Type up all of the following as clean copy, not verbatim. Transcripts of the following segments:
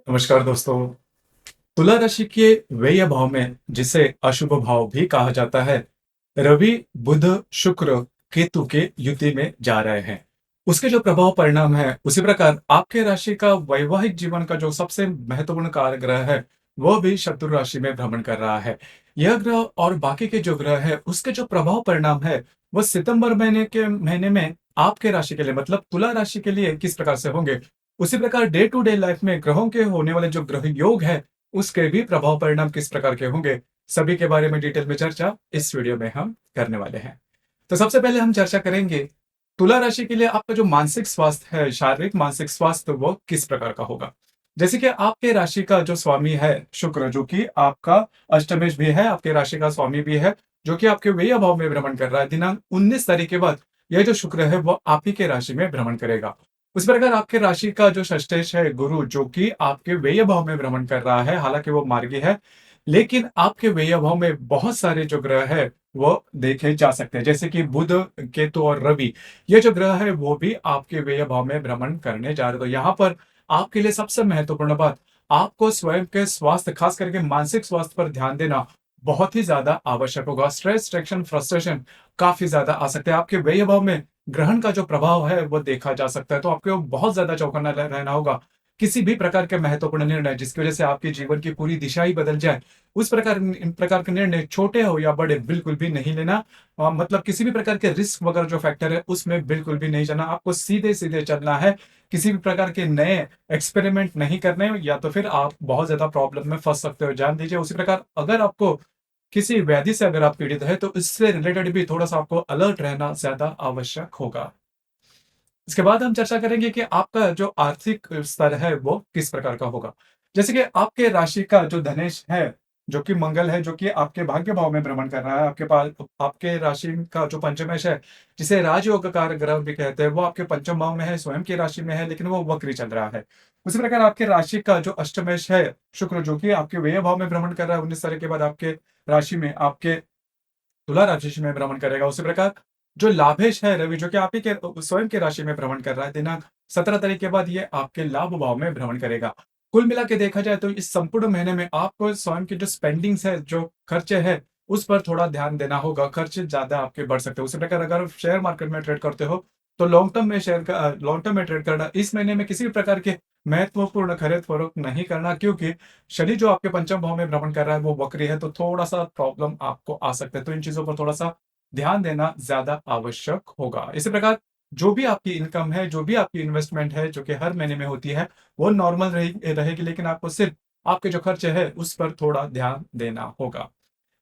नमस्कार दोस्तों। तुला राशि के व्यय भाव में जिसे अशुभ भाव भी कहा जाता है, रवि, बुध, शुक्र, केतु के युति में जा रहे हैं। उसके जो प्रभाव परिणाम है, उसी प्रकार आपके राशि का वैवाहिक जीवन का जो सबसे महत्वपूर्ण कारक है, वह भी शत्रु राशि में भ्रमण कर रहा है। यह ग्रह और बाकी के जो ग्रह है, उसके जो प्रभाव परिणाम है, वह सितंबर महीने में आपके राशि के लिए मतलब तुला राशि के लिए किस प्रकार से होंगे। उसी प्रकार डे टू डे लाइफ में ग्रहों के होने वाले जो ग्रह योग है, उसके भी प्रभाव परिणाम किस प्रकार के होंगे, सभी के बारे में डिटेल में चर्चा इस वीडियो में हम करने वाले हैं। तो सबसे पहले हम चर्चा करेंगे तुला राशि के लिए आपका जो मानसिक स्वास्थ्य है, शारीरिक मानसिक स्वास्थ्य वो किस प्रकार का होगा। जैसे कि आपके राशि का जो स्वामी है शुक्र, जो कि आपका अष्टमेश भी है, आपके राशि का स्वामी भी है, जो कि आपके व्यय भाव में भ्रमण कर रहा है। दिनांक 19 तारीख के बाद यह जो शुक्र है वो आप ही के राशि में भ्रमण करेगा। उस प्रकार आपके राशि का जो षष्ठेश है गुरु, जो कि आपके व्यय भाव में भ्रमण कर रहा है, हालांकि वो मार्गी है, लेकिन आपके व्यय भाव में बहुत सारे जो ग्रह है वो देखे जा सकते हैं, जैसे कि बुध, केतु और रवि। ये जो ग्रह है वो भी आपके व्यय भाव में भ्रमण करने जा रहे हैं। तो यहाँ पर आपके लिए सबसे महत्वपूर्ण बात, आपको स्वयं के स्वास्थ्य, खास करके मानसिक स्वास्थ्य पर ध्यान देना बहुत ही ज्यादा आवश्यक होगा। स्ट्रेस, टेंशन, फ्रस्ट्रेशन काफी ज्यादा आ सकते हैं। आपके व्यय भाव में ग्रहण का जो प्रभाव है वो देखा जा सकता है, तो आपको बहुत ज्यादा चौकन्ना रहना होगा। किसी भी प्रकार के महत्वपूर्ण निर्णय जिसकी वजह से आपके जीवन की पूरी दिशा ही बदल जाए, उस प्रकार इन प्रकार के निर्णय छोटे हो या बड़े बिल्कुल भी नहीं लेना। मतलब किसी भी प्रकार के रिस्क वगैरह जो फैक्टर है उसमें बिल्कुल भी नहीं जाना। आपको सीधे सीधे चलना है। किसी भी प्रकार के नए एक्सपेरिमेंट नहीं करने, या तो फिर आप बहुत ज्यादा प्रॉब्लम में फंस सकते हो, जान दीजिए। उसी प्रकार अगर आपको किसी व्याधि से अगर आप पीड़ित है, तो इससे रिलेटेड भी थोड़ा सा आपको अलर्ट रहना ज्यादा आवश्यक होगा। इसके बाद हम चर्चा करेंगे कि आपका जो आर्थिक स्तर है वो किस प्रकार का होगा। जैसे कि आपके राशि का जो धनेश है, जो कि मंगल है, जो कि आपके भाग्य भाव में भ्रमण कर रहा है, आपके पास आपके राशि का जो पंचमेश है, जिसे राजयोग कारक ग्रह भी कहते हैं, वो आपके पंचम भाव में है, स्वयं की राशि में है, लेकिन वो वक्री चल रहा है। उसी प्रकार आपके राशि का जो अष्टमेश है शुक्र, जो कि आपके व्यय भाव में भ्रमण कर रहा है, 19 तारीख के बाद आपके राशि में, आपके तुला राशि में भ्रमण करेगा। उसी प्रकार जो लाभेश है रवि, जो कि आप ही के स्वयं के राशि में भ्रमण कर रहा है, दिनांक 17 तारीख के बाद ये आपके लाभ भाव में भ्रमण करेगा। कुल मिला के देखा जाए तो इस संपूर्ण महीने में आपको स्वयं की जो स्पेंडिंग्स है, जो खर्चे हैं, उस पर थोड़ा ध्यान देना होगा। खर्चे ज्यादा आपके बढ़ सकते हैं। उसी प्रकार अगर आप शेयर मार्केट में ट्रेड करते हो, तो लॉन्ग टर्म में ट्रेड करना, इस महीने में किसी भी प्रकार के महत्वपूर्ण खरीद फरोख्त नहीं करना, क्योंकि शनि जो आपके पंचम भाव में भ्रमण कर रहा है वो वक्री है, तो थोड़ा सा प्रॉब्लम आपको आ सकता है। तो इन चीजों पर थोड़ा सा ध्यान देना ज्यादा आवश्यक होगा। इसी प्रकार जो भी आपकी इनकम है, जो भी आपकी इन्वेस्टमेंट है, जो कि हर महीने में होती है, वो नॉर्मल रहेगी, लेकिन आपको सिर्फ आपके जो खर्चे हैं उस पर थोड़ा ध्यान देना होगा।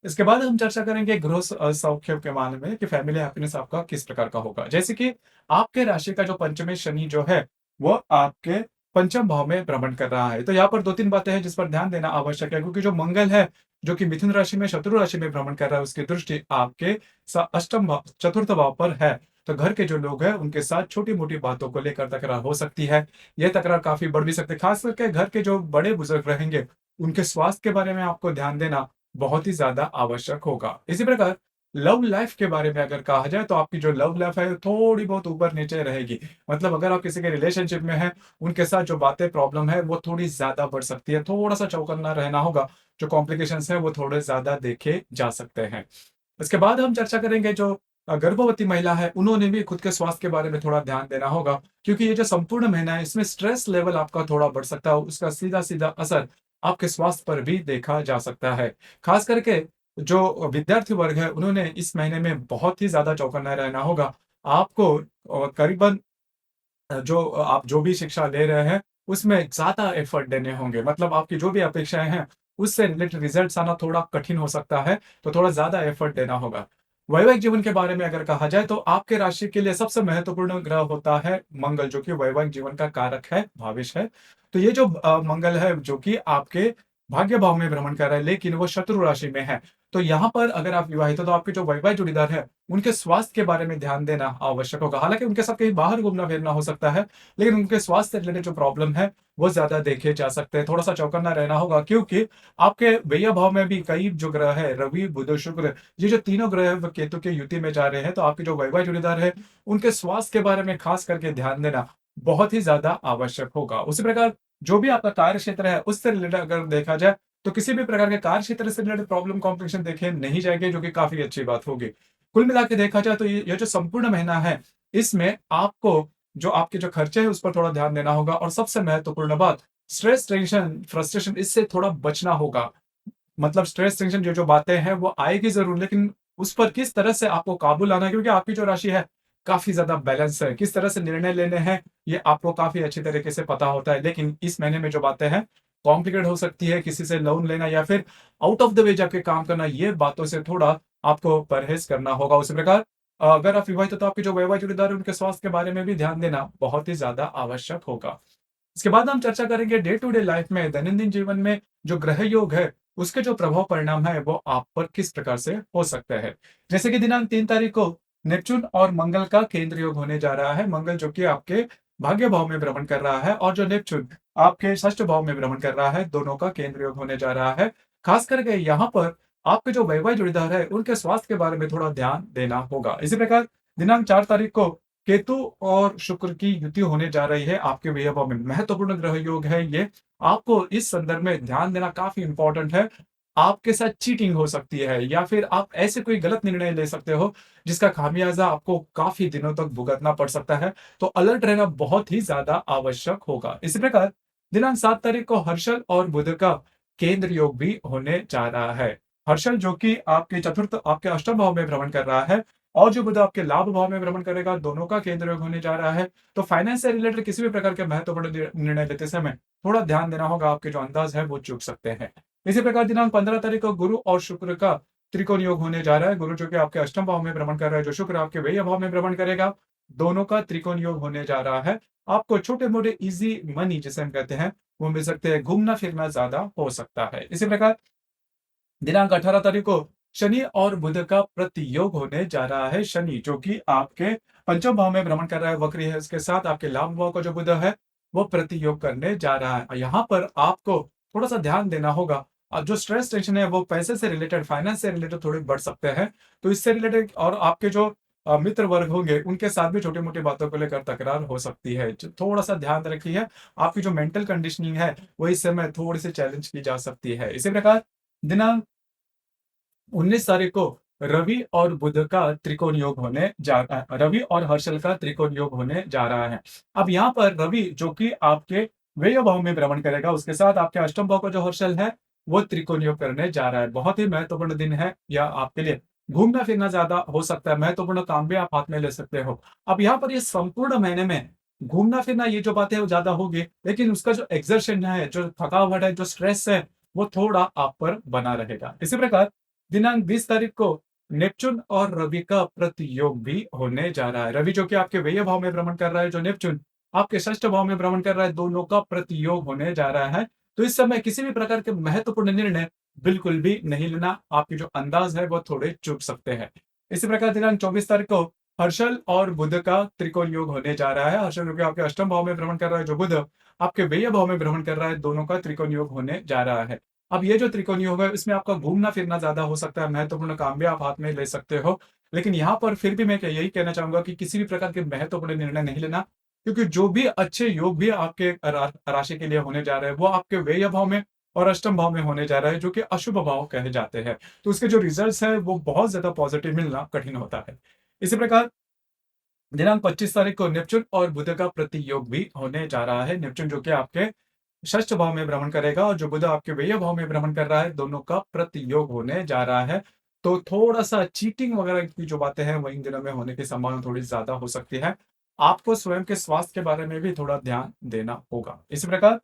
इसके बाद हम चर्चा करेंगे गृह सौख्य के मामले में कि फैमिली हैप्पीनेस आपका किस प्रकार का होगा। जैसे कि आपके राशि का जो पंचमें शनि जो है, वो आपके पंचम भाव में भ्रमण कर रहा है। तो यहाँ पर दो तीन बातें हैं जिस पर ध्यान देना आवश्यक है, क्योंकि जो मंगल है, जो कि मिथुन राशि में शत्रु राशि में भ्रमण कर रहा है, उसकी दृष्टि आपके अष्टम भाव, चतुर्थ भाव पर है। तो घर के जो लोग हैं उनके साथ छोटी मोटी बातों को लेकर तकरार हो सकती है। यह तकरार काफी बढ़ भी सकती है। खास करके घर के जो बड़े बुजुर्ग रहेंगे, उनके स्वास्थ्य के बारे में आपको ध्यान देना बहुत ही ज्यादा आवश्यक होगा। इसी प्रकार लव लाइफ के बारे में अगर कहा जाए, तो आपकी जो लव लाइफ है थोड़ी बहुत ऊपर नीचे रहेगी। मतलब अगर आप किसी के रिलेशनशिप में हैं, उनके साथ जो बातें प्रॉब्लम है वो थोड़ी ज्यादा बढ़ सकती है। थोड़ा सा चौकन्ना रहना होगा। जो कॉम्प्लिकेशंस है वो थोड़े ज्यादा देखे जा सकते हैं। इसके बाद हम चर्चा करेंगे जो गर्भवती महिला है, उन्होंने भी खुद के स्वास्थ्य के बारे में थोड़ा ध्यान देना होगा, क्योंकि ये जो संपूर्ण महीना है इसमें स्ट्रेस लेवल आपका थोड़ा बढ़ सकता है। उसका सीधा सीधा असर आपके स्वास्थ्य पर भी देखा जा सकता है। खास करके जो विद्यार्थी वर्ग है, उन्होंने इस महीने में बहुत ही ज्यादा चौकन्ना रहना होगा। आपको करीबन जो आप जो भी शिक्षा ले रहे हैं, उसमें ज्यादा एफर्ट देने होंगे। मतलब आपकी जो भी अपेक्षाएं हैं, उससे रिलेटेड रिजल्ट्स आना थोड़ा कठिन हो सकता है, तो थोड़ा ज्यादा एफर्ट देना होगा। वैवाहिक जीवन के बारे में अगर कहा जाए, तो आपके राशि के लिए सबसे महत्वपूर्ण ग्रह होता है मंगल, जो कि वैवाहिक जीवन का कारक है, भाविश है। तो ये जो मंगल है, जो कि आपके भाग्य भाव में भ्रमण कर रहा है, लेकिन वो शत्रु राशि में है। तो यहाँ पर अगर आप विवाहित हो, तो आपके जो वैवाहिक जोड़ीदार है, उनके स्वास्थ्य के बारे में ध्यान देना आवश्यक होगा। हालांकि उनके साथ कहीं बाहर घूमना फिरना हो सकता है, लेकिन उनके स्वास्थ्य से रिलेटेड जो प्रॉब्लम है वो ज्यादा देखे जा सकते हैं। थोड़ा सा चौकन्ना रहना होगा, क्योंकि आपके व्यय भाव में भी कई जो ग्रह है, रवि, बुध, शुक्र, ये जो तीनों ग्रह है वो केतु के युति में जा रहे हैं। तो आपके जो वैवाहिक जोड़ीदार है, उनके स्वास्थ्य के बारे में खास करके ध्यान देना बहुत ही ज्यादा आवश्यक होगा। उसी प्रकार जो भी आपका कार्य क्षेत्र है, उससे रिलेटेड अगर देखा जाए, तो किसी भी प्रकार के कार्य क्षेत्र से रिलेटेड प्रॉब्लम कॉम्प्लिकेशन देखे नहीं जाएँगे, जो कि काफ़ी अच्छी बात होगी। कुल मिला के देखा जाए तो ये जो संपूर्ण महीना है, इसमें आपको जो आपके जो खर्चे हैं, उस पर थोड़ा ध्यान देना होगा और सबसे महत्वपूर्ण बात, स्ट्रेस, टेंशन, फ्रस्ट्रेशन इससे थोड़ा बचना होगा। मतलब स्ट्रेस, टेंशन जो-जो बातें हैं वो आएगी ज़रूर, लेकिन उस पर किस तरह से आपको काबू लाना है, क्योंकि आपकी जो राशि है काफ़ी ज़्यादा बैलेंस है। किस तरह से निर्णय लेने हैं ये आपको काफ़ी अच्छी तरीके से पता होता है। लेकिन इस महीने में जो बातें हैं कॉम्प्लिकेट हो सकती है, किसी से लोन लेना या फिर आउट ऑफ द वे जाके काम करना, ये बातों से थोड़ा आपको परहेज़ करना होगा। उसी प्रकार अगर आप विवाहित हो तो आपके जो वैवाहिक जोड़ीदार है उनके स्वास्थ्य के बारे में भी ध्यान देना बहुत ही ज़्यादा आवश्यक होगा। इसके बाद हम चर्चा करेंगे डे टू डे लाइफ में, दैनंदिन जीवन में जो ग्रह योग है, उसके जो प्रभाव परिणाम है वो आप पर किस प्रकार से हो सकते हैं। जैसे कि दिनांक 3 तारीख को नेपच्यून और मंगल का केंद्र योग होने जा रहा है। मंगल जो कि आपके भाग्य भाव में भ्रमण कर रहा है और जो नेपच्यून आपके षष्ठ भाव में भ्रमण कर रहा है, दोनों का केंद्र योग होने जा रहा है। खास करके यहाँ पर आपके जो वैवाहिक जोड़ीदार है, उनके स्वास्थ्य के बारे में थोड़ा ध्यान देना होगा। इसी प्रकार दिनांक 4 तारीख को केतु और शुक्र की युति होने जा रही है आपके व्यय में। महत्वपूर्ण ग्रह योग है ये। आपको इस संदर्भ में ध्यान देना काफ़ी इम्पोर्टेंट है। आपके साथ चीटिंग हो सकती है या फिर आप ऐसे कोई गलत निर्णय ले सकते हो, जिसका खामियाज़ा आपको काफ़ी दिनों तक भुगतना पड़ सकता है। तो अलर्ट रहना बहुत ही ज़्यादा आवश्यक होगा। इसी प्रकार दिनांक 7 तारीख को हर्षल और बुध का केंद्र योग भी होने जा रहा है। हर्षल जो कि आपके चतुर्थ आपके अष्टम भाव में भ्रमण कर रहा है और जो बुध आपके लाभ भाव में भ्रमण करेगा, दोनों का केंद्र योग होने जा रहा है। तो फाइनेंस से रिलेटेड किसी भी प्रकार के महत्वपूर्ण निर्णय लेते समय थोड़ा ध्यान देना होगा, आपके जो अंदाज है वो चूक सकते हैं। इसी प्रकार दिनांक 15 तारीख को गुरु और शुक्र का त्रिकोण योग होने जा रहा है। गुरु जो कि आपके अष्टम भाव में भ्रमण कर रहा है, जो शुक्र आपके व्यय भाव में भ्रमण करेगा, दोनों का त्रिकोण योग होने जा रहा है। आपको छोटे-मोटे ईज़ी मनी जिसे हम कहते हैं, वो मिल सकते हैं। घूमना-फिरना ज़्यादा हो सकता है। इसी प्रकार दिनांक 18 तारीख को शनि और बुध का प्रतियोग होने जा रहा है। शनि जो कि आपके पंचम भाव में भ्रमण कर रहा है, वक्री है, इसके साथ आपके लाभ भाव का जो बुध है वो प्रतियोग करने जा रहा है। यहाँ पर आपको थोड़ा सा ध्यान देना होगा। जो स्ट्रेस टेंशन है वो पैसे से रिलेटेड, फाइनेंस से रिलेटेड थोड़े बढ़ सकते हैं। तो इससे रिलेटेड और आपके जो मित्र वर्ग होंगे उनके साथ भी छोटी मोटी बातों को लेकर तकरार हो सकती है। थोड़ा सा ध्यान रखिए। आपकी जो मेंटल कंडीशनिंग है वो इस समय थोड़ी सी चैलेंज की जा सकती है। इसी प्रकार दिनांक 19 तारीख को रवि और बुध का त्रिकोण योग होने जा रहा है। रवि और हर्षल का त्रिकोण योग होने जा रहा है। अब यहाँ पर रवि जो कि आपके व्यय भाव में भ्रमण करेगा, उसके साथ आपके अष्टम भाव का जो हर्षल है वो त्रिकोण योग करने जा रहा है। बहुत ही महत्वपूर्ण दिन है यह आपके लिए। घूमना फिरना ज्यादा हो सकता है, महत्वपूर्ण काम भी आप हाथ में ले सकते हो। अब यहाँ पर ये संपूर्ण महीने में घूमना फिरना ये जो बातें है वो ज्यादा होगी, लेकिन उसका जो एक्सर्शन है, जो थकावट है, जो स्ट्रेस है, वो थोड़ा आप पर बना रहेगा। इसी प्रकार दिनांक 20 तारीख को नेपच्यून और रवि का प्रतियोग भी होने जा रहा है। रवि जो कि आपके व्यय भाव में भ्रमण कर रहा है, जो नेपच्यून आपके षष्ठ भाव में भ्रमण कर रहा है, दोनों का प्रतियोग होने जा रहा है। तो इस समय किसी भी प्रकार के महत्वपूर्ण निर्णय बिल्कुल भी नहीं लेना। आपके जो अंदाज है वो थोड़े चूक सकते हैं। इसी प्रकार दिनांक 24 तारीख को हर्षल और बुध का त्रिकोण योग होने जा रहा है। हर्षल जो कि आपके अष्टम भाव में भ्रमण कर रहा है, जो बुध आपके व्यय भाव में भ्रमण कर रहा है, दोनों का त्रिकोण योग होने जा रहा है। अब ये जो त्रिकोणीय योग है, इसमें आपका घूमना-फिरना ज़्यादा हो सकता है, महत्वपूर्ण काम भी आप हाथ में ले सकते हो। लेकिन यहाँ पर फिर भी मैं यही कहना चाहूँगा कि किसी भी प्रकार के महत्वपूर्ण निर्णय नहीं लेना, क्योंकि जो भी अच्छे योग भी आपके राशि के लिए होने जा रहे हैं, वो आपके व्यय भाव में और अष्टम भाव में होने जा रहा है, जो कि अशुभ भाव कहे जाते हैं। तो उसके जो रिजल्ट्स हैं, वो बहुत ज़्यादा पॉजिटिव मिलना कठिन होता है। इसी प्रकार दिनांक 25 तारीख को नेपच्यून और बुध का प्रतियोग भी होने जा रहा है। नेपच्यून जो कि आपके षष्ठ भाव में भ्रमण करेगा और जो बुध आपके व्यय भाव में भ्रमण कर रहा है, दोनों का प्रतियोग होने जा रहा है। तो थोड़ा-सा चीटिंग वगैरह की जो बातें हैं, वो इन दिनों में होने की संभावना थोड़ी ज़्यादा हो सकती है। आपको स्वयं के स्वास्थ्य के बारे में भी थोड़ा ध्यान देना होगा। इसी प्रकार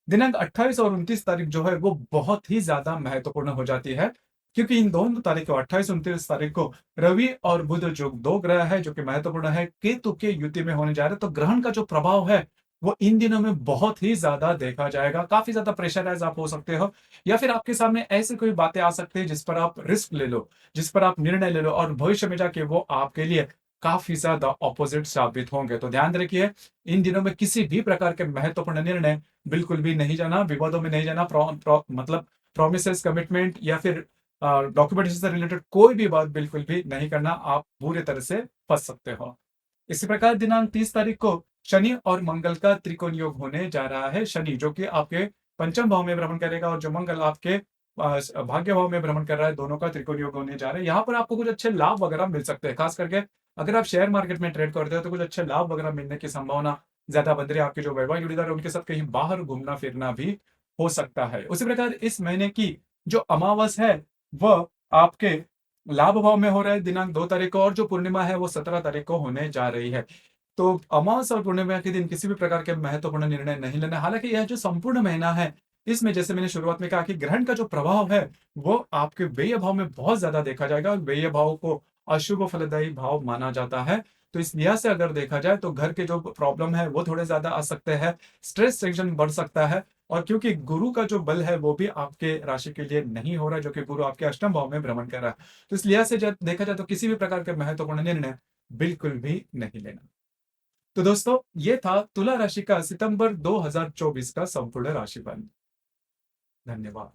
दिनांक 28 और 29 तारीख जो है वो बहुत ही ज़्यादा महत्वपूर्ण हो जाती है, क्योंकि इन दोनों तारीखों 28-29 तारीख को रवि और बुध जो 2 ग्रह है जो कि महत्वपूर्ण है, केतु के युति में होने जा रहे हैं। तो ग्रहण का जो प्रभाव है, वो इन दिनों में बहुत ही ज़्यादा देखा जाएगा। काफ़ी ज़्यादा प्रेशराइज़ आप हो सकते हो या फिर आपके सामने ऐसी कोई बातें आ सकती है जिस पर आप रिस्क ले लो, जिस पर आप निर्णय ले लो और भविष्य में जाके वो आपके लिए काफ़ी ज़्यादा अपोज़िट साबित होंगे। तो ध्यान रखिए, इन दिनों में किसी भी प्रकार के महत्वपूर्ण निर्णय बिल्कुल भी नहीं जाना, विवादों में नहीं जाना, मतलब प्रोमिसेस, कमिटमेंट या फिर डॉक्यूमेंटेशन से रिलेटेड कोई भी बात बिल्कुल भी नहीं करना, आप बुरी तरह से फँस सकते हो। इसी प्रकार दिनांक 30 तारीख को शनि और मंगल का त्रिकोण योग होने जा रहा है। शनि जो कि आपके पंचम भाव में भ्रमण करेगा और जो मंगल आपके भाग्य भाव में भ्रमण कर रहा है, दोनों का त्रिकोण योग होने जा रहा है। यहाँ पर आपको कुछ अच्छे लाभ वगैरह मिल सकते हैं, खास करके अगर आप शेयर मार्केट में ट्रेड करते हो तो कुछ अच्छे लाभ वगैरह मिलने की संभावना ज्यादा बन रही है। आपके जो वैवाहिक जोड़ीदार है उनके साथ कहीं बाहर घूमना फिरना भी हो सकता है। उसी प्रकार इस महीने की जो अमावस है वह आपके लाभ भाव में हो रहा है दिनांक 2 तारीख को, और जो पूर्णिमा है वो 17 तारीख को होने जा रही है। तो अमावस और पूर्णिमा के दिन किसी भी प्रकार के महत्वपूर्ण निर्णय नहीं लेना। हालांकि यह जो संपूर्ण महीना है इसमें जैसे मैंने शुरुआत में कहा कि ग्रहण का जो प्रभाव है वो आपके व्यय भाव में बहुत ज्यादा देखा जाएगा, और व्यय भाव को अशुभ फलदायी भाव माना जाता है। तो इस लिहाज से अगर देखा जाए तो घर के जो प्रॉब्लम है वो थोड़े ज्यादा आ सकते हैं, स्ट्रेस टेंशन बढ़ सकता है। और क्योंकि गुरु का जो बल है वो भी आपके राशि के लिए नहीं हो रहा है, जो कि गुरु आपके अष्टम भाव में भ्रमण कर रहा है, तो इस लिहाज से जब देखा जाए तो किसी भी प्रकार के महत्वपूर्ण निर्णय बिल्कुल भी नहीं लेना। तो दोस्तों ये था तुला राशि का सितंबर 2024 का संपूर्ण राशिफल। धन्यवाद।